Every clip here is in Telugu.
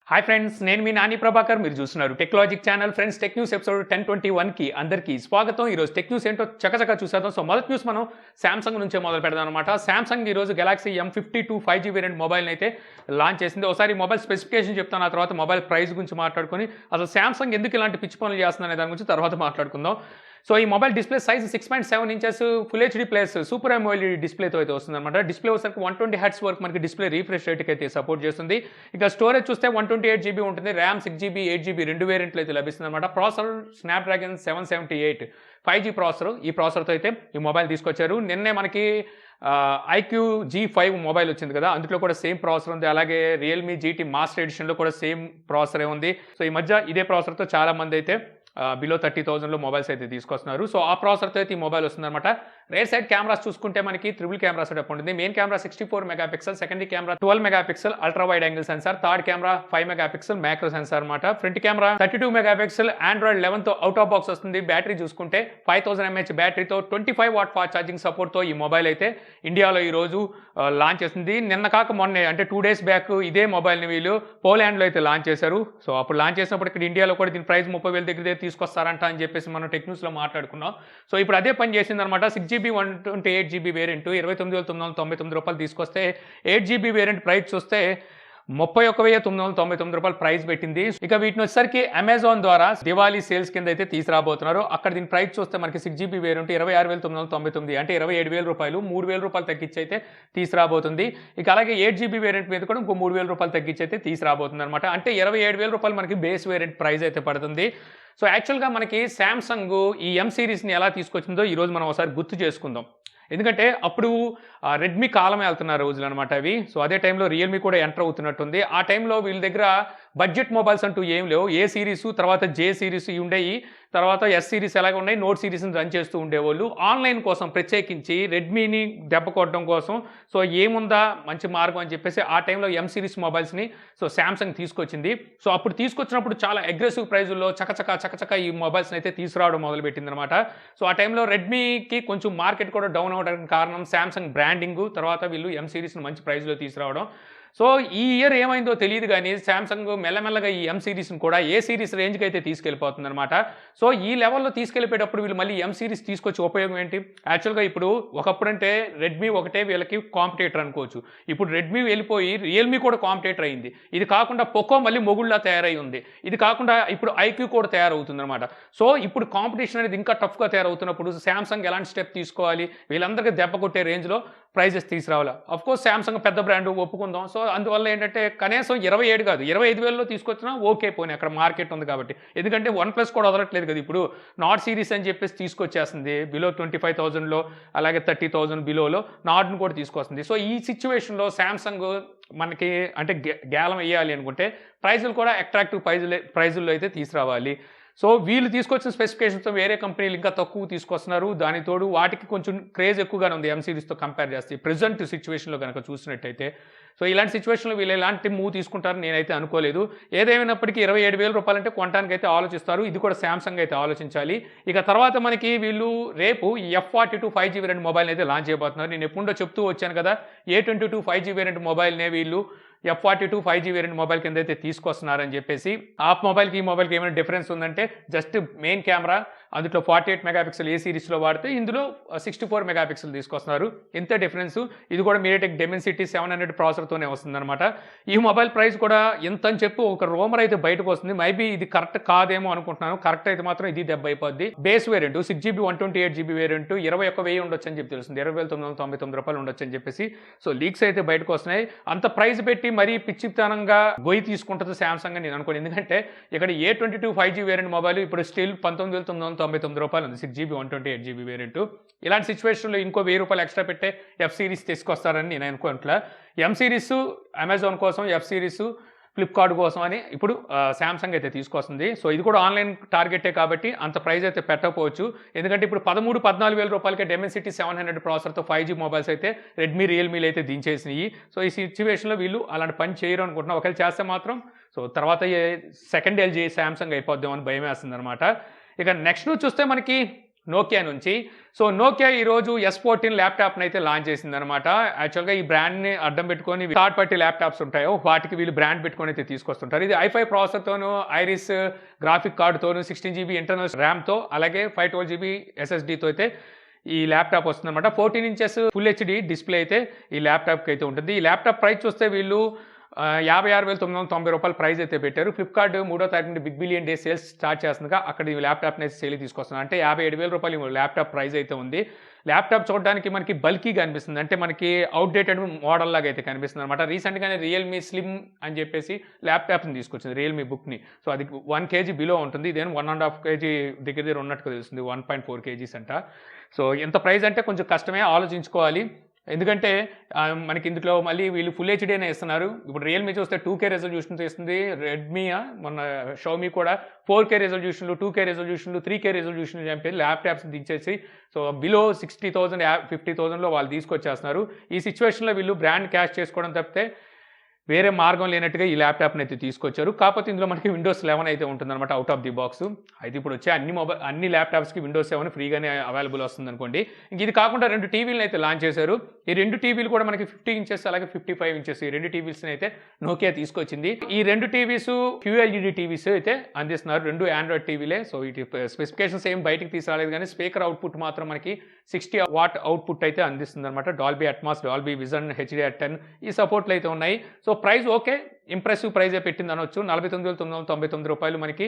హాయ్ ఫ్రెండ్స్, నేను మీ నాని ప్రభాకర్. మీరు చూస్తున్నారు technologic channel. Friends, tech news episode 1021కి అందరికీ స్వాగతం. ఈరోజు టెక్ న్యూస్ ఏంటో చకచకా చూసేద్దాం. సో మొదటి న్యూస్ మనం శాంసంగ్ నుంచే మొదలు పెడదాం అనమాట. శాంసంగ్ ఈరోజు గెలాక్సీ M52 5G వేరియంట్ మొబైల్ని అయితే లాంచ్ చేసింది. ఒకసారి మొబైల్ స్పెసిఫికేషన్ చెప్తాను, ఆ తర్వాత మొబైల్ ప్రైస్ గురించి మాట్లాడుకొని అసలు శాంసంగ్ ఎందుకు ఇలాంటి పిచ్చి పనులు చేస్తుందనే దాని గురించి తర్వాత మాట్లాడుకుందాం. సో ఈ mobile display size 6.7 inches full HD plus super AMOLED డిస్ప్లేతో అయితే వస్తుందన్నమాట. డిస్ప్లే వచ్చరికి 120 హెర్ట్జ్ వరకు మనకి డిస్ప్లే రీఫ్రెష్ రేట్కి అయితే సపోర్ట్ చేస్తుంది. ఇక స్టోరేజ్ చూస్తే 128GB ఉంటుంది. ర్యామ్ 6GB 8GB రెండు వేరియంట్లు అయితే లభిస్తుంది అనమాట. Processor Snapdragon 778 5G processor. ఈ ప్రాసెసర్తో అయితే ఈ మొబైల్ తీసుకొచ్చారు. నిన్నే మనకి IQ G5 మొబైల్ వచ్చింది కదా, అందులో కూడా సేమ్ ప్రాసెసర్ ఉంది. అలాగే రియల్మీ GT మాస్టర్ ఎడిషన్లో కూడా సేమ్ ప్రాసెసరే ఉంది. సో ఈ మధ్య ఇదే ప్రాసెసర్తో చాలా మంది అయితే బిలో 30,000లో మొబైల్స్ అయితే తీసుకొస్తున్నారు. సో ఆ ప్రాసెసర్తో అయితే ఈ మొబైల్ వస్తుందన్నమాట. రేర్ సైడ్ కెమెరాస్ చూసుకుంటే మనకి ట్రిపుల్ కెమెరా సెటప్ ఉంటుంది. Main camera 64 megapixel, secondary camera 12 megapixel ultra wide angle sensor, third camera 5 megapixel macro sensor అనమాట. ఫ్రంట్ కెమెరా 32 మెగాపిక్సెల్ ఆండ్రాయిడ్ 11తో అవుట్ ఆఫ్ బాక్స్ వస్తుంది. బ్యాటరీ చూసుకుంటే 5000 mAh బ్యాటరీతో 25 వాట్ ఫాస్ట్ ఛార్జింగ్ సపోర్ట్తో ఈ మొబైల్ అయితే ఇండియాలో ఈ రోజు లాంచ్ చేస్తుంది. నిన్న కాక మొన్నే అంటే 2 days బ్యాక్ ఇదే మొబైల్ని వీళ్ళు పోలాండ్లో అయితే లాంచ్ చేశారు. సో అప్పుడు లాంచ్ చేసినప్పుడు ఇక్కడ ఇండియాలో కూడా దీని ప్రైస్ 30,000 దగ్గర తీసుకొస్తారంట అని చెప్పేసి మనం టెక్ న్యూస్లో మాట్లాడుకున్నాం. సో ఇప్పుడు అదే పని చేసింది అనమాట. 6GB 128GB వేరియంట్ 29,999 రూపాయలు తీసుకొస్తే 8GB వేరియంట్ ప్రైస్ చూస్తే 31,999 రూపాయలు ప్రైస్ పెట్టింది. ఇక వీటిని వచ్చేసరికి అమెజాన్ ద్వారా దివాళీ సేల్స్ కింద అయితే తీసుకురాబోతున్నారు. అక్కడ దీని ప్రైస్ చూస్తే మనకి 6GB వేరియంట్ 26,999 అంటే 27,000 రూపాయలు, 3,000 రూపాయలు తగ్గించి అయితే తీసుకురాబోతుంది. ఇక అలాగే 8GB వేరియంట్ మీద కూడా ఇంకో 3,000 రూపాయలు తగ్గించి అయితే తీసుకురాబోతుంది అనమాట. అంటే 27,000 రూపాయలు మనకి బేస్ వేరియంట్ ప్రైస్ అయితే పడుతుంది. సో యాక్చువల్గా మనకి శాంసంగ్ ఈ M సిరీస్ని ఎలా తీసుకొచ్చిందో ఈరోజు మనం ఒకసారి గుర్తు చేసుకుందాం. ఎందుకంటే అప్పుడు రెడ్మీ కాలం వెళ్తున్న రోజులు అనమాట అవి. సో అదే టైంలో రియల్మీ కూడా ఎంటర్ అవుతున్నట్టుంది. ఆ టైంలో వీళ్ళ దగ్గర బడ్జెట్ మొబైల్స్ అంటూ ఏం లేవు. ఏ సిరీస్ తర్వాత J సిరీస్ ఇవి ఉండేవి, తర్వాత S సిరీస్ ఎలాగ ఉన్నాయి, నోట్ సిరీస్ని రన్ చేస్తూ ఉండేవాళ్ళు. ఆన్లైన్ కోసం ప్రత్యేకించి రెడ్మీని దెబ్బ కొట్టడం కోసం సో ఏముందా మంచి మార్గం అని చెప్పేసి ఆ టైంలో M సిరీస్ మొబైల్స్ని సో శాంసంగ్ తీసుకొచ్చింది. సో అప్పుడు తీసుకొచ్చినప్పుడు చాలా అగ్రెసివ్ ప్రైజుల్లో చకచక ఈ మొబైల్స్ని అయితే తీసుకురావడం మొదలుపెట్టింది అనమాట. సో ఆ టైంలో రెడ్మీకి కొంచెం మార్కెట్ కూడా డౌన్ అవడానికి కారణం శాంసంగ్ బ్రాండింగ్, తర్వాత వీళ్ళు M సిరీస్ని మంచి ప్రైస్లో తీసుకురావడం. సో ఈ ఇయర్ ఏమైందో తెలియదు కానీ శాంసంగ్ మెల్లమెల్లగా ఈ M సిరీస్ని కూడా ఏ సిరీస్ రేంజ్కి అయితే తీసుకెళ్ళిపోతుంది అనమాట. సో ఈ లెవెల్లో తీసుకెళ్ళిపోయేటప్పుడు వీళ్ళు మళ్ళీ M సిరీస్ తీసుకొచ్చి ఉపయోగం ఏంటి? యాక్చువల్గా ఇప్పుడు ఒకప్పుడంటే రెడ్మీ ఒకటే వీళ్ళకి కాంపిటేటర్ అనుకోవచ్చు. ఇప్పుడు రెడ్మీ వెళ్ళిపోయి రియల్మీ కూడా కాంపిటేటర్ అయింది. ఇది కాకుండా పోకో మళ్ళీ మొగుళ్ళ తయారై ఉంది. ఇది కాకుండా ఇప్పుడు IQ కూడా తయారవుతుంది అనమాట. సో ఇప్పుడు కాంపిటీషన్ అనేది ఇంకా టఫ్గా తయారవుతున్నప్పుడు శాంసంగ్ ఎలాంటి స్టెప్ తీసుకోవాలి, వీళ్ళందరికీ దెబ్బ కొట్టే రేంజ్లో ప్రైజెస్ తీసుకురావాలి. అఫ్కోర్స్ శాంసంగ్ పెద్ద బ్రాండ్ ఒప్పుకుందాం. సో అందువల్ల ఏంటంటే కనీసం 27 కాదు 25,000లో తీసుకొచ్చినా ఓకే, పోనీ అక్కడ మార్కెట్ ఉంది కాబట్టి. ఎందుకంటే OnePlus కూడా వదలట్లేదు కదా ఇప్పుడు, నాట్ సిరీస్ అని చెప్పేసి తీసుకొచ్చేస్తుంది బిలో 25,000లో, అలాగే 30,000 బిలోలో నాట్ను కూడా తీసుకొస్తుంది. సో ఈ సిచ్యువేషన్లో శాంసంగ్ మనకి అంటే గేలం వేయాలి అనుకుంటే ప్రైజులు కూడా అట్రాక్టివ్ ప్రైజుల్లో అయితే తీసుకురావాలి. సో వీళ్ళు తీసుకొచ్చిన స్పెసిఫికేషన్స్తో వేరే కంపెనీలు ఇంకా తక్కువ తీసుకొస్తున్నారు. దానితోడు వాటికి కొంచెం క్రేజ్ ఎక్కువగానే ఉంది M సిరీస్తో కంపేర్ చేస్తే ప్రెజెంట్ సిచ్యువేషన్లో కనుక చూసినట్టయితే. సో ఇలాంటి సిచ్యువేషన్లో వీళ్ళు ఎలాంటి మూవ్ తీసుకుంటారని నేనైతే అనుకోలేదు. ఏదేమైనప్పటికీ 27,000 రూపాయలు అంటే కొనడానికి అయితే ఆలోచిస్తారు. ఇది కూడా శాంసంగ్ అయితే ఆలోచించాలి. ఇక తర్వాత మనకి వీళ్ళు రేపు F42 5G వేరియంట్ మొబైల్ని అయితే లాంచ్ చేయబోతున్నారు. నేను ఎప్పుడో చెప్తూ వచ్చాను కదా, A22 5G వేరియంట్ మొబైల్నే వీళ్ళు F42 5G వేరియంట్ మొబైల్ కింద అయితే తీసుకొస్తున్నారని చెప్పేసి. ఆ మొబైల్కి ఈ మొబైల్కి ఏమైనా డిఫరెన్స్ ఉందంటే జస్ట్ మెయిన్ కెమెరా అందులో 48 మెగాపిక్సెల్ ఏ సిరీస్లో వాడితే ఇందులో 64 మెగాపిక్సెల్ తీసుకొస్తున్నారు. ఇంత డిఫరెన్స్. ఇది కూడా MediaTek Dimensity 700 ప్రాసెసర్తోనే వస్తుందన్నమాట. ఈ మొబైల్ ప్రైస్ కూడా ఎంత అని చెప్పి ఒక రూమర్ అయితే బయటకు వస్తుంది. మేబీ ఇది కరెక్ట్ కాదేమో అనుకుంటున్నాను. కరెక్ట్ అయితే మాత్రం ఇది దెబ్బ అయిపోద్ది. Base variant 6GB 128GB variant 21,000 ఉండొచ్చు అని చెప్పి తెలుస్తుంది. 20,999 రూపాయలు ఉండొచ్చు అని చెప్పేసి. సో లీక్స్ అయితే బయటకు వస్తున్నాయి. అంత ప్రైస్ పెట్టి మరీ పిచ్చితనంగా గొయ్యి తీసుకుంటుంది శాంసంగ్ అని నేను అనుకోను. ఎందుకంటే ఇక్కడ A22 5G వేరియంట్ మొబైల్ ఇప్పుడు స్టిల్ 19,999 రూపాయలు ఉంది. 6GB 128GB variant. ఇలాంటి సిచ్యువేషన్లో ఇంకో 1,000 రూపాయలు ఎక్స్ట్రా పెట్టే F సిరీస్ తీసుకొస్తారని నేను అనుకోవట్లా. M సిరీస్ అమెజాన్ కోసం, F సిరీస్ ఫ్లిప్కార్ట్ కోసం అని ఇప్పుడు శాంసంగ్ అయితే తీసుకొస్తుంది. సో ఇది కూడా ఆన్లైన్ టార్గెటే కాబట్టి అంత ప్రైస్ అయితే పెట్టకపోవచ్చు. ఎందుకంటే ఇప్పుడు 13,000-14,000 రూపాయలకే Dimensity 700 ప్రాసెసర్తో 5G మొబైల్స్ అయితే రెడ్మీ రియల్మీలు అయితే దించేసినాయి. సో ఈ సిచ్యువేషన్లో వీళ్ళు అలాంటి పని చేయరు అనుకుంటున్నా. ఒకవేళ చేస్తే మాత్రం సో తర్వాత సెకండ్ LG శాంసంగ్ అయిపోద్దామని భయం వేస్తుంది అనమాట. ఇక నెక్స్ట్ చూస్తే మనకి నోకియా నుంచి. సో నోకియా ఈరోజు S14 ల్యాప్టాప్ని అయితే లాంచ్ చేసిందనమాట. యాక్చువల్గా ఈ బ్రాండ్ని అడ్డం పెట్టుకొని థర్డ్ పార్టీ ల్యాప్టాప్స్ ఉంటాయో వాటికి వీళ్ళు బ్రాండ్ పెట్టుకొని అయితే తీసుకొస్తుంటారు. ఇది i5 ప్రాసెసర్తోనూ ఐరిస్ గ్రాఫిక్ కార్డుతోనూ 16 GB ఇంటర్నల్ ర్యామ్తో అలాగే 512 GB SSDతో అయితే ఈ ల్యాప్టాప్ వస్తుందన్నమాట. 14 ఇంచెస్ ఫుల్ HD డిస్ప్లే అయితే ఈ ల్యాప్టాప్కి అయితే ఉంటుంది. ఈ ల్యాప్టాప్ ప్రైస్ చూస్తే వీళ్ళు 56,990 ప్రైస్ అయితే పెట్టారు. ఫ్లిప్కార్ట్ 3వ తారీఖు నుండి big billion day sales start చేస్తుందిగా అక్కడ ఈ ల్యాప్టాప్ని అయితే సేల్ తీసుకొస్తున్నారు. అంటే 57,000 ల్యాప్టాప్ ప్రైస్ అయితే ఉంది. ల్యాప్టాప్ చూడడానికి మనకి బల్కీగా అనిపిస్తుంది. అంటే మనకి అవుట్డేటెడ్ మోడల్ లాగా అయితే కనిపిస్తుంది అనమాట. రీసెంట్గానే రియల్మీ స్లిమ్ అని చెప్పేసి ల్యాప్టాప్ని తీసుకొచ్చింది, రియల్మీ బుక్ని. సో అది 1 kg బిలో ఉంటుంది. ఇదేమో 1.5 kg దగ్గర ఉన్నట్టుగా తెలుస్తుంది, 1.4 kgs అంట. సో ఎంత ప్రైస్ అంటే కొంచెం కష్టమే, ఆలోచించుకోవాలి. ఎందుకంటే మనకి ఇందులో మళ్ళీ వీళ్ళు ఫుల్ హెచ్డీనే ఇస్తున్నారు. ఇప్పుడు రియల్మీ చూస్తే 2K రెజల్యూషన్తో ఇస్తుంది. రెడ్మీ మొన్న షౌమీ కూడా 4K రెజల్యూషన్లు, 2K రెజల్యూషన్లు, 3K రెజల్యూషన్లు చెప్పి ల్యాప్టాప్స్ దించేసి సో బిలో 60,000 50,000లో వాళ్ళు తీసుకొచ్చేస్తున్నారు. ఈ సిచ్యువేషన్లో వీళ్ళు బ్రాండ్ క్యాష్ చేసుకోవడం తప్పితే వేరే మార్గం లేనట్టుగా ఈ ల్యాప్టాప్ని అయితే తీసుకొచ్చారు. కాకపోతే ఇందులో మనకి Windows 11 అయితే ఉంటుందన్నమాట అవుట్ ఆఫ్ ది బాక్స్. అయితే ఇప్పుడు వచ్చే అన్ని ల్యాప్టాప్స్కి Windows 7 ఫ్రీగానే అవైలబుల్ వస్తుంది అనుకోండి. ఇంక ఇది కాకుండా 2 టీవీలను అయితే లాంచ్ చేశారు. ఈ 2 టీవీలు కూడా మనకి 50 ఇంచెస్ అలాగే 55 ఇంచెస్ ఈ 2 టీవీస్ని అయితే నోకియా తీసుకొచ్చింది. ఈ 2 టీవీస్ QLED టీవీస్ అయితే అందిస్తున్నారు. 2 ఆండ్రాయిడ్ టీవీలే. సో వీటి స్పెసిఫికేషన్స్ ఏం బయటికి తీసుకురాలేదు కానీ స్పీకర్ అవుట్పుట్ మాత్రం మనకి 60 వాట్ అవుట్పుట్ అయితే అందిస్తుంది అనమాట. Dolby Atmos, Dolby vision, HDR10 ఈ సపోర్ట్లు అయితే ఉన్నాయి. సో ప్రైస్ ఓకే, ఇంప్రెసివ్ ప్రైజే పెట్టింది అనొచ్చు. 49,999 రూపాయలు మనకి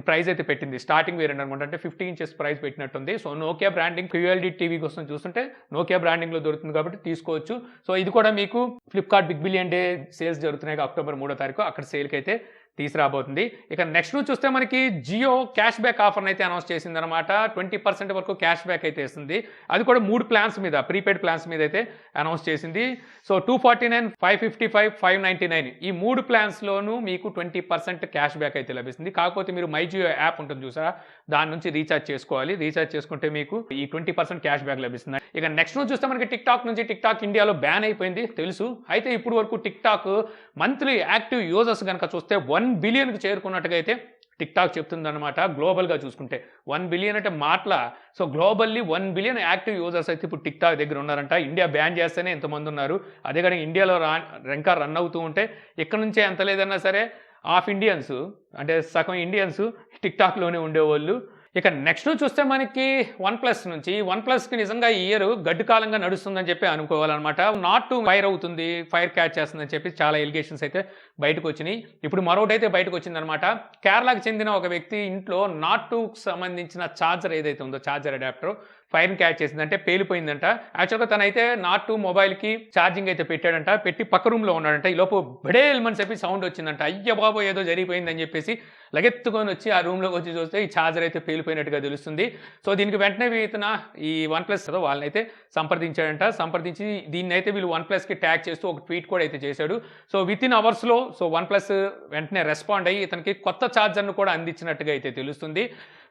ప్రైస్ అయితే పెట్టింది. స్టార్టింగ్ వేరియంట్ అనమాట. అంటే 50 ఇంచెస్ ప్రైస్ పెట్టినట్టుంది. So Nokia branding QLED TV కోసం చూస్తుంటే నోకియా బ్రాండింగ్లో దొరుకుతుంది కాబట్టి తీసుకోవచ్చు. సో ఇది కూడా మీకు Flipkart big billion day sales జరుగుతున్నాయి అక్టోబర్ 3వ తారీఖు, అక్కడ సేల్కి అయితే తీసుకురాబోతుంది. ఇక నెక్స్ట్ నుంచి చూస్తే మనకి జియో క్యాష్ బ్యాక్ ఆఫర్ని అయితే అనౌన్స్ చేసింది అనమాట. 20% వరకు క్యాష్ బ్యాక్ అయితే ఇస్తుంది. అది కూడా 3 ప్లాన్స్ మీద, ప్రీపెయిడ్ ప్లాన్స్ మీద అయితే అనౌన్స్ చేసింది. సో 249, 555, 599 ఈ 3 ప్లాన్స్లోనూ మీకు 20% క్యాష్ బ్యాక్ అయితే లభిస్తుంది. కాకపోతే మీరు మై జియో యాప్ ఉంటుంది చూసారా, దాని నుంచి రీఛార్జ్ చేసుకోవాలి. రీఛార్జ్ చేసుకుంటే మీకు ఈ 20% క్యాష్ బ్యాక్ లభిస్తుంది. ఇక నెక్స్ట్ నుంచి చూస్తే మనకి టిక్టాక్ ఇండియాలో బ్యాన్ అయిపోయింది తెలుసు. అయితే ఇప్పుడు వరకు టిక్టాక్ మంత్లీ యాక్టివ్ యూజర్స్ కనుక చూస్తే 1 బిలియన్కి చేరుకున్నట్టుగా అయితే టిక్టాక్ చెప్తుందన్నమాట. గ్లోబల్గా చూసుకుంటే 1 బిలియన్ అంటే మాటల. So globally 1 billion active users అయితే ఇప్పుడు టిక్టాక్ దగ్గర ఉన్నారంట. ఇండియా బ్యాన్ చేస్తేనే ఎంతమంది ఉన్నారు. అదే కానీ ఇండియాలో ఇంకా రన్ అవుతూ ఉంటే ఇక్కడ నుంచే ఎంత లేదన్నా సరే హాఫ్ ఇండియన్స్ అంటే సగం ఇండియన్స్ టిక్టాక్లోనే ఉండేవాళ్ళు. ఇక నెక్స్ట్ చూస్తే మనకి OnePlus నుంచి, OnePlusకి నిజంగా ఈ ఇయర్ గడ్డు కాలంగా నడుస్తుందని చెప్పి అనుకోవాలన్నమాట. నాట్ ఫైర్ అవుతుంది, ఫైర్ క్యాచ్ చేస్తుందని చెప్పి చాలా ఎలిగేషన్స్ అయితే బయటకు వచ్చినాయి. ఇప్పుడు మరొకటి అయితే బయటకు వచ్చిందనమాట. కేరళకు చెందిన ఒక వ్యక్తి ఇంట్లో నాట్ సంబంధించిన ఛార్జర్ ఏదైతే ఉందో, ఛార్జర్ అడాప్టర్ ఫైర్ క్యాచ్ చేసింది, అంటే పేలిపోయిందంట. యాక్చువల్గా తనైతే నాట్ మొబైల్కి ఛార్జింగ్ అయితే పెట్టాడంట. పెట్టి పక్క రూమ్లో ఉన్నాడంట. ఈ లోపు బడేల్ అని చెప్పి సౌండ్ వచ్చిందంట. అయ్య బాబో ఏదో జరిగిపోయిందని చెప్పేసి లగెత్తుకొని వచ్చి ఆ రూమ్లోకి వచ్చి చూస్తే ఈ ఛార్జర్ అయితే పేలిపోయినట్టుగా తెలుస్తుంది. సో దీనికి వెంటనే ఇతను ఈ OnePlus వాళ్ళనైతే సంప్రదించాడంట. సంప్రదించి దీన్ని అయితే వీళ్ళు OnePlusకి ట్యాగ్ చేస్తూ ఒక ట్వీట్ కూడా అయితే చేశాడు. సో విత్ ఇన్ అవర్స్లో సో OnePlus వెంటనే రెస్పాండ్ అయ్యి ఇతనికి కొత్త ఛార్జర్ను కూడా అందించినట్టుగా అయితే తెలుస్తుంది.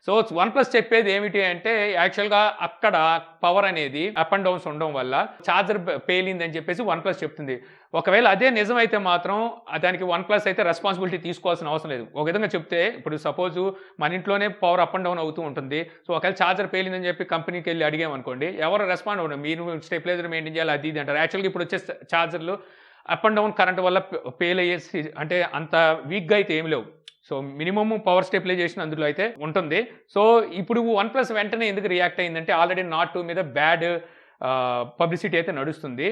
సో OnePlus చెప్పేది ఏమిటి అంటే యాక్చువల్గా అక్కడ పవర్ అనేది అప్ అండ్ డౌన్స్ ఉండడం వల్ల ఛార్జర్ పేలిందని చెప్పేసి OnePlus చెప్తుంది. ఒకవేళ అదే నిజమైతే మాత్రం దానికి OnePlus అయితే రెస్పాన్సిబిలిటీ తీసుకోవాల్సిన అవసరం లేదు. ఒక విధంగా చెప్తే ఇప్పుడు సపోజు మన ఇంట్లోనే పవర్ అప్ అండ్ డౌన్ అవుతూ ఉంటుంది. సో ఒకవేళ ఛార్జర్ పేలిందని చెప్పి కంపెనీకి వెళ్ళి అడిగామనుకోండి, ఎవరు రెస్పాండ్ అవ్వడం, మీరు స్టెబిలైజర్ మెయింటైన్ చేయాలి అది ఇది అంటారు. యాక్చువల్గా ఇప్పుడు వచ్చే ఛార్జర్లు అప్ అండ్ డౌన్ కరెంట్ వల్ల పేల్ అయ్యేసి అంటే అంత వీక్గా అయితే ఏమి లేవు. సో మినిమమ్ పవర్ స్టెబిలైజేషన్ అందులో అయితే ఉంటుంది. సో ఇప్పుడు OnePlus వెంటనే ఎందుకు రియాక్ట్ అయిందంటే ఆల్రెడీ నాట్ 2 మీద బ్యాడ్ పబ్లిసిటీ అయితే నడుస్తుంది.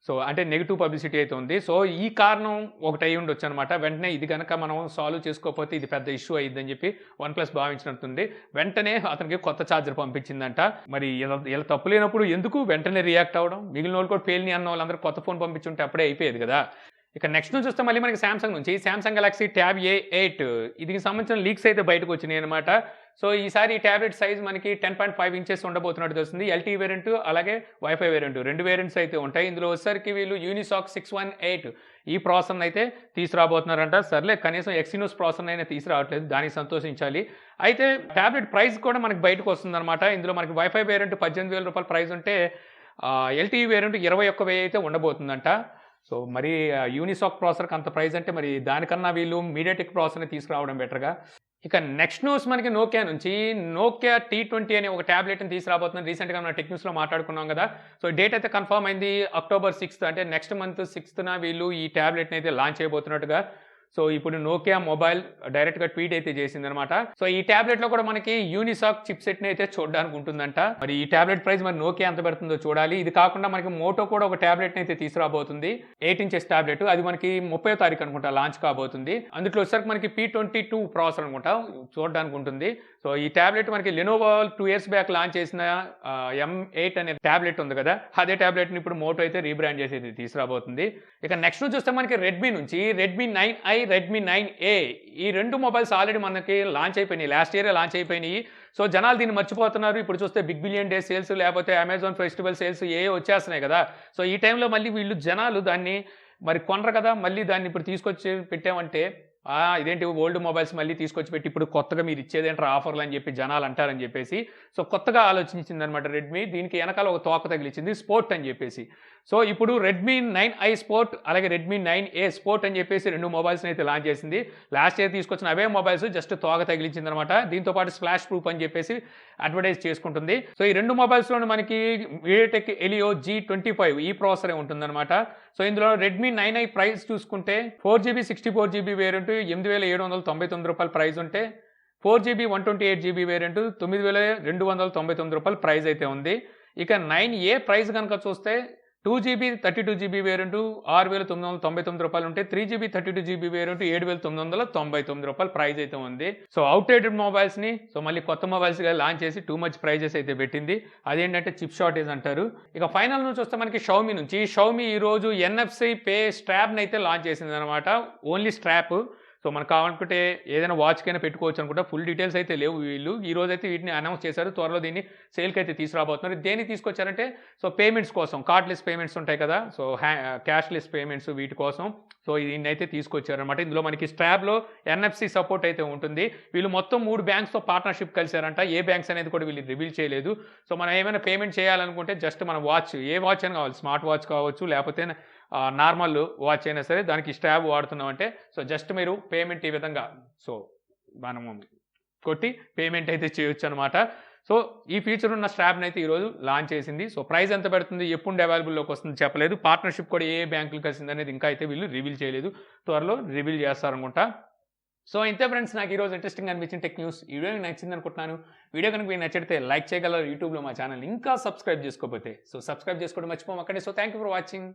సో అంటే నెగిటివ్ పబ్లిసిటీ అయితే ఉంది. సో ఈ కారణం ఒకటి అయి ఉండొచ్చు అనమాట. వెంటనే ఇది కనుక మనం సాల్వ్ చేసుకోకపోతే ఇది పెద్ద ఇష్యూ అయ్యిద్దని చెప్పి OnePlus భావించినట్టుంది. వెంటనే అతనికి కొత్త ఛార్జర్ పంపించిందంట. మరి ఇలా తప్పు లేనప్పుడు ఎందుకు వెంటనే రియాక్ట్ అవ్వడం? మిగిలిన వాళ్ళు కూడా పేలిని అన్న వాళ్ళందరూ కొత్త ఫోన్ పంపించుంటే అప్పుడే అయిపోయేది కదా. ఇక నెక్స్ట్ నుంచి చూస్తే మళ్ళీ మనకి సామ్సంగ్ నుంచి సామ్సంగ్ గెలాక్సీ ట్యాబ్ A8 దీనికి సంబంధించిన లీక్స్ అయితే బయటకు వచ్చినాయి అనమాట. సో ఈసారి ఈ ట్యాబ్లెట్ సైజ్ మనకి 10.5 ఇంచెస్ ఉండబోతున్నట్టు తెలుస్తుంది. LTE వేరియంట్ అలాగే వైఫై వేరియంట్ 2 వేరియంట్స్ అయితే ఉంటాయి. ఇందులో వచ్చేసరికి వీళ్ళు యూనిసాక్ 618 ఈ ప్రాసెసర్ని అయితే తీసుకురాబోతున్నారంట. సర్లే కనీసం ఎక్సినోస్ ప్రాసెసర్ అయినా తీసుకురావట్లేదు, దానికి సంతోషించాలి. అయితే ట్యాబ్లెట్ ప్రైస్ కూడా మనకి బయటకు వస్తుందన్నమాట. ఇందులో మనకి వైఫై వేరియంట్ 18,000 రూపాయల ప్రైస్ ఉంటే LTE వేరియంట్ 21,000 అయితే ఉండబోతుందంట. సో మరి యూనిసాక్ ప్రాసెసర్కి అంత ప్రైస్ అంటే మరి దానికన్నా వీళ్ళు మీడియాటెక్ ప్రాసెసర్ని తీసుకురావడం బెటర్గా. ఇక నెక్స్ట్ న్యూస్ మనకి నోకియా నుంచి నోకియా T20 అనే ఒక టాబ్లెట్‌ని తీసుకురాబోతున్నారు. రీసెంట్‌గా మన టెక్ న్యూస్‌లో మాట్లాడుకున్నాం గదా! సో డేట్ అయితే కన్ఫర్మ్ అయింది. అక్టోబర్ 6 అంటే నెక్స్ట్ మంత్ 6న వీళ్ళు ఈ టాబ్లెట్‌ని అయితే లాంచ్ చేయబోతున్నట్టుగా సో ఇప్పుడు నోకియా మొబైల్ డైరెక్ట్‌గా ట్వీట్ అయితే చేసిందనమాట. సో ఈ టాబ్లెట్‌లో కూడా మనకి యూనిసాక్ చిప్‌సెట్‌ని అయితే చూడడానికి ఉంటుందంట. మరి ఈ టాబ్లెట్ ప్రైస్ మరి నోకియా ఎంత పడుతుందో చూడాలి. ఇది కాకుండా మనకి మోటో కూడా ఒక టాబ్లెట్‌ని అయితే తీసుకురాబోతుంది. 8 ఇంచెస్ టాబ్లెట్. అది మనకి 30వ తారీఖు అనుకుంటా లాంచ్ కాబోతుంది. అందులో వచ్చేసరికి మనకి P22 ప్రాసెసర్ అనుకుంటా చూడడానికి ఉంటుంది. సో ఈ టాబ్లెట్ మనకి లెనోవో 2 ఇయర్స్ బ్యాక్ లాంచ్ చేసిన M8 అనే టాబ్లెట్ ఉంది కదా! అదే టాబ్లెట్‌ని ఇప్పుడు మోటో అయితే రీబ్రాండ్ చేసి ఇది తీసుకురాబోతుంది. ఇక నెక్స్ట్ చూస్తే మనకి రెడ్మీ నుంచి రెడ్మీ 9i, రెడ్మీ 9a ఈ 2 మొబైల్స్ ఆల్రెడీ మనకి లాంచ్ అయిపోయినాయి. లాస్ట్ ఇయరే లాంచ్ అయిపోయినాయి. సో జనాలు దీన్ని మర్చిపోతున్నారు. ఇప్పుడు చూస్తే బిగ్ బిలియన్ డే సేల్స్ లేకపోతే అమెజాన్ ఫెస్టివల్ సేల్స్ ఏయో వచ్చేస్తున్నాయి కదా! సో ఈ టైంలో మళ్ళీ వీళ్ళు జనాలు దాన్ని మరి కొనరు కదా! మళ్ళీ దాన్ని ఇప్పుడు తీసుకొచ్చి పెట్టామంటే ఇదేంటి ఓల్డ్ మొబైల్స్ మళ్ళీ తీసుకొచ్చి పెట్టి ఇప్పుడు కొత్తగా మీరు ఇచ్చేదేంట్రా ఆఫర్లు అని చెప్పి జనాలు అంటారని చెప్పేసి సో కొత్తగా ఆలోచించిందనమాట రెడ్మీ. దీనికి వెనకాల ఒక తోక తగిలించింది స్పోర్ట్ అని చెప్పేసి. సో ఇప్పుడు రెడ్మీ 9i స్పోర్ట్ అలాగే రెడ్మీ 9a స్పోర్ట్ అని చెప్పేసి 2 మొబైల్స్ని అయితే లాంచ్ చేసింది. లాస్ట్ ఇయర్ తీసుకొచ్చిన అవే మొబైల్స్ జస్ట్ తోక తగిలించిందనమాట. దీంతో పాటు స్ప్లాష్ ప్రూఫ్ అని చెప్పేసి అడ్వర్టైజ్ చేసుకుంటుంది. సో ఈ 2 మొబైల్స్లోనే మనకి మీడియాటెక్ హెలియో G25 ఈ ప్రాసెసరే ఉంటుందన్నమాట. సో ఇందులో రెడ్మీ 9i ప్రైస్ చూసుకుంటే 4GB 64GB వేరియంట్ రూ. 8,799 ప్రైస్ ఉంటే 4GB 128GB వేరియంట్ రూ. 9,299 ప్రైస్ అయితే ఉంది. ఇక 9A ప్రైస్ కనుక చూస్తే 2GB 32GB వేరియంట్ రూ. 6,999 ఉంటే 3GB 32GB వేరియంట్ రూ. 7,999 ప్రైస్ అయితే ఉంది. సో అవుట్డేటెడ్ మొబైల్స్‌ని సో మళ్ళీ కొత్త మొబైల్స్‌గా లాంచ్ చేసి టూ మచ్ ప్రైజెస్ అయితే పెట్టింది. అదేంటంటే చిప్ షార్టేజ్ అంటారు. ఇక ఫైనల్ నుంచి వస్తే మనకి షావమీ నుంచి షావమీ ఈరోజు NFC పే స్ట్రాప్‌ని అయితే లాంచ్ చేసిందనమాట. Only strap. సో మనకు కావాలనుకుంటే ఏదైనా వాచ్‌కైనా పెట్టుకోవచ్చు అనుకుంటా. ఫుల్ డీటెయిల్స్ అయితే లేవు వీళ్ళు. ఈ రోజైతే వీటిని అనౌన్స్ చేశారు. త్వరలో దీన్ని సేల్‌కి అయితే తీసుకురాబోతున్నారు. దేనికి తీసుకొచ్చారంటే సో పేమెంట్స్ కోసం కార్డ్‌లెస్ పేమెంట్స్ ఉంటాయి కదా! సో క్యాష్‌లెస్ పేమెంట్స్ వీటి కోసం సో దీన్నైతే తీసుకొచ్చారనమాట. ఇందులో మనకి స్ట్రాప్‌లో NFC సపోర్ట్ అయితే ఉంటుంది. వీళ్ళు మొత్తం 3 బ్యాంక్స్‌తో పార్ట్నర్‌షిప్ కలిసారంట. ఏ బ్యాంక్స్ అనేది కూడా వీళ్ళు రివీల్ చేయలేదు. సో మనం ఏమైనా పేమెంట్ చేయాలనుకుంటే జస్ట్ మన వాచ్ ఏ వాచ్ అయినా కావాలి. స్మార్ట్ వాచ్ కావచ్చు లేకపోతే నార్మల్ వాచ్ అయినా సరే దానికి స్ట్రాప్ వాడుతున్నామంటే సో జస్ట్ మీరు పేమెంట్ ఈ విధంగా సో మనము కొట్టి పేమెంట్ అయితే చేయొచ్చు అనమాట. సో ఈ ఫీచర్ ఉన్న స్ట్రాప్‌ని అయితే ఈరోజు లాంచ్ చేసింది. సో ప్రైస్ ఎంత పడుతుంది ఎప్పుడు అవైలబుల్లోకి వస్తుంది చెప్పలేదు. పార్ట్నర్‌షిప్ కూడా ఏ బ్యాంకులు కలిసింది అనేది ఇంకా అయితే వీళ్ళు రివీల్ చేయలేదు. త్వరలో రివీల్ చేస్తారనుకుంటా. సో ఇంతే ఫ్రెండ్స్, నాకు ఈరోజు ఇంట్రెస్టింగ్ అనిపించిన టెక్ న్యూస్. ఈ వీడియో మీకు నచ్చింది అనుకుంటున్నాను. వీడియో కనుక మీకు నచ్చితే లైక్ చేయగలరు. యూట్యూబ్లో మా ఛానల్ ఇంకా సబ్స్క్రైబ్ చేసుకోకపోతే సో సబ్స్క్రైబ్ చేసుకోవడం మర్చిపోమాకండి. So thank you for watching.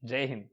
జై హింద్.